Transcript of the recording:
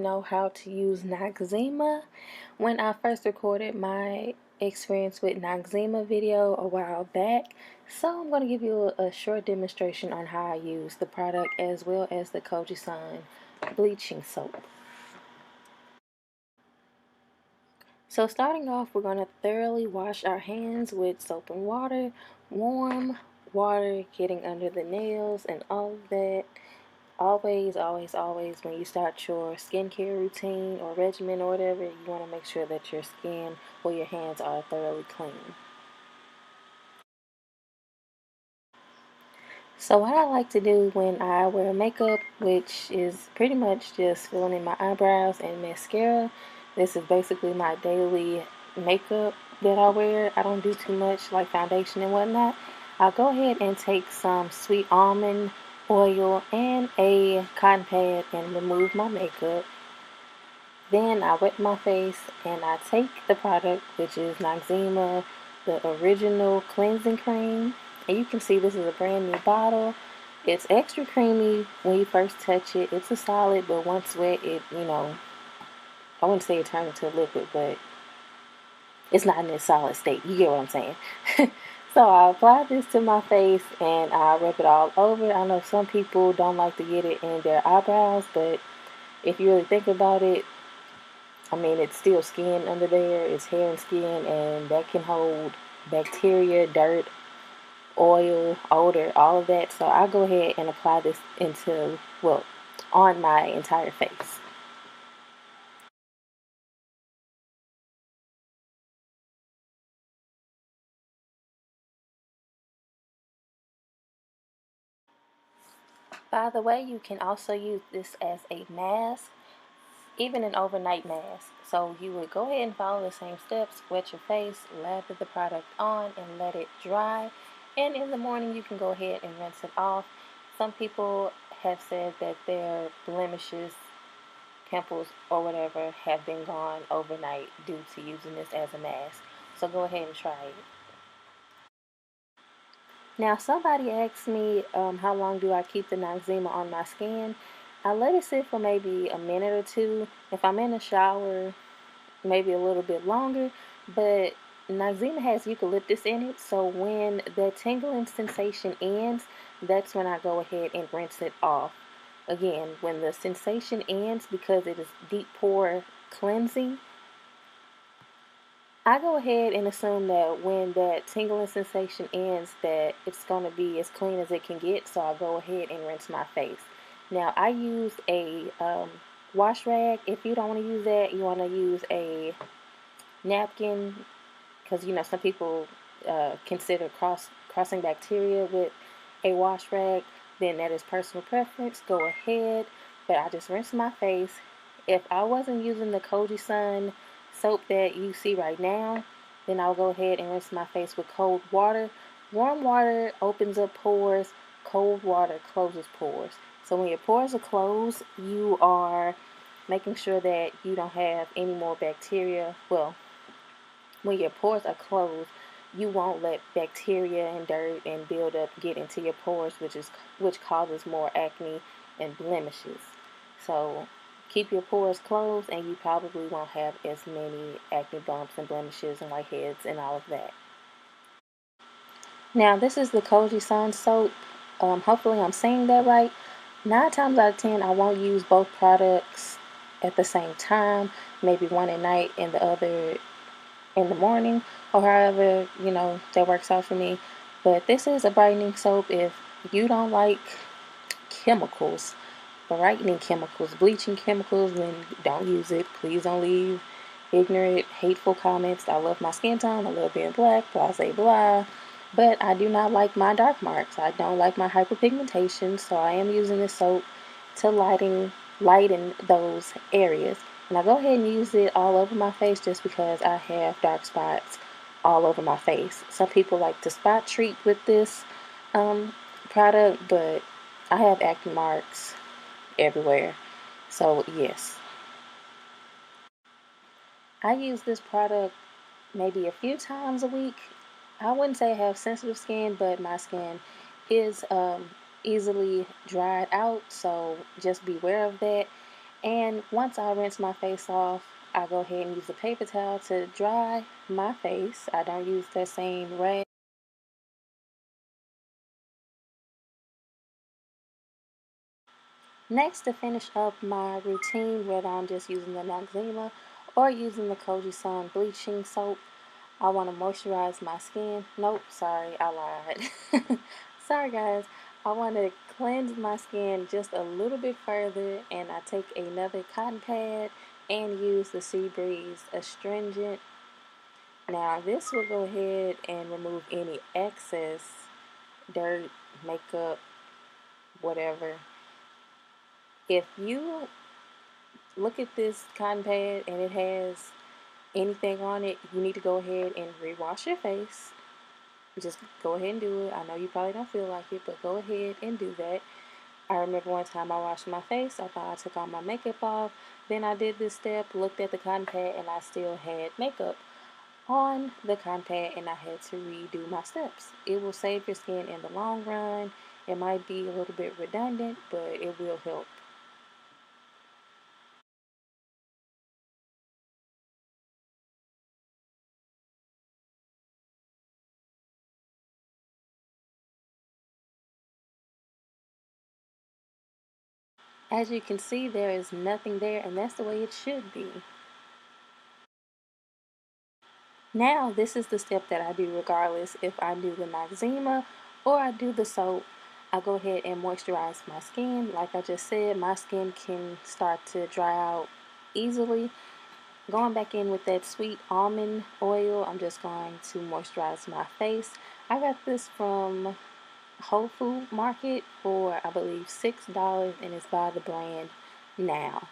know how to use Noxzema. When I first recorded my experience with Noxzema video a while back, so I'm going to give you a short demonstration on how I use the product as well as the Kojie San bleaching soap. So starting off, we're going to thoroughly wash our hands with soap and water, warm water getting under the nails and all of that. Always, always, always, when you start your skincare routine or regimen or whatever, you want to make sure that your skin or your hands are thoroughly clean. So what I like to do when I wear makeup, which is pretty much just filling in my eyebrows and mascara, this is basically my daily makeup that I wear. I don't do too much like foundation and whatnot. I'll go ahead and take some sweet almond oil and a cotton pad and remove my makeup. Then I wet my face and I take the product, which is Noxzema, the original cleansing cream. And you can see this is a brand new bottle. It's extra creamy when you first touch it. It's a solid, but once wet, I wouldn't say it turns into a liquid, but it's not in its solid state. You get what I'm saying? So I apply this to my face and I rub it all over. I know some people don't like to get it in their eyebrows, but if you really think about it, I mean, it's still skin under there. It's hair and skin, and that can hold bacteria, dirt, oil, odor, all of that. So I go ahead and apply this on my entire face. By the way, you can also use this as a mask, even an overnight mask. So you would go ahead and follow the same steps, wet your face, lather the product on, and let it dry. And in the morning, you can go ahead and rinse it off. Some people have said that their blemishes, pimples, or whatever have been gone overnight due to using this as a mask. So go ahead and try it. Now, somebody asked me how long do I keep the Noxzema on my skin. I let it sit for maybe a minute or two. If I'm in the shower, maybe a little bit longer. But Noxzema has eucalyptus in it, so when the tingling sensation ends, that's when I go ahead and rinse it off. Again, when the sensation ends, because it is deep pore cleansing, I go ahead and assume that when that tingling sensation ends, that it's going to be as clean as it can get, so I go ahead and rinse my face. Now, I used a wash rag. If you don't want to use that, you want to use a napkin, because some people consider crossing bacteria with a wash rag. Then that is personal preference. Go ahead, but I just rinse my face. If I wasn't using the Kojie San soap that you see right now, then I'll go ahead and rinse my face with cold water. Warm water opens up pores, cold water closes pores. So when your pores are closed, you are making sure that you don't have any more bacteria. Well, when your pores are closed, you won't let bacteria and dirt and buildup get into your pores, which causes more acne and blemishes. So keep your pores closed, and you probably won't have as many acne bumps and blemishes and whiteheads and all of that. Now, this is the Kojie San soap. Hopefully, I'm saying that right. 9 times out of 10, I won't use both products at the same time. Maybe one at night and the other in the morning, or however that works out for me. But this is a brightening soap. If you don't like chemicals, brightening chemicals, bleaching chemicals, then don't use it. Please don't leave ignorant, hateful comments. I love my skin tone, I love being black, blah blah blah, but I do not like my dark marks. I don't like my hyperpigmentation, so I am using this soap to lighten those areas. And I go ahead and use it all over my face just because I have dark spots all over my face. Some people like to spot treat with this product, but I have acne marks everywhere. So yes, I use this product maybe a few times a week. I wouldn't say I have sensitive skin, but my skin is easily dried out, so just beware of that. And once I rinse my face off, I go ahead and use a paper towel to dry my face. I don't use that same rag. Next, to finish up my routine, whether I'm just using the Noxzema or using the Kojie San Bleaching Soap, I want to moisturize my skin. Nope, sorry, I lied. Sorry, guys. I want to cleanse my skin just a little bit further, and I take another cotton pad and use the Sea Breeze astringent. Now, this will go ahead and remove any excess dirt, makeup, whatever. If you look at this cotton pad and it has anything on it, you need to go ahead and rewash your face. Just go ahead and do it. I know you probably don't feel like it, but go ahead and do that. I remember one time I washed my face. I thought I took all my makeup off. Then I did this step, looked at the cotton pad, and I still had makeup on the cotton pad, and I had to redo my steps. It will save your skin in the long run. It might be a little bit redundant, but it will help. As you can see, there is nothing there, and that's the way it should be. Now, this is the step that I do regardless if I do the Noxzema or I do the soap. I go ahead and moisturize my skin. Like I just said, my skin can start to dry out easily. Going back in with that sweet almond oil, I'm just going to moisturize my face. I got this from Whole Food Market for, I believe, $6, and it's by the brand Now.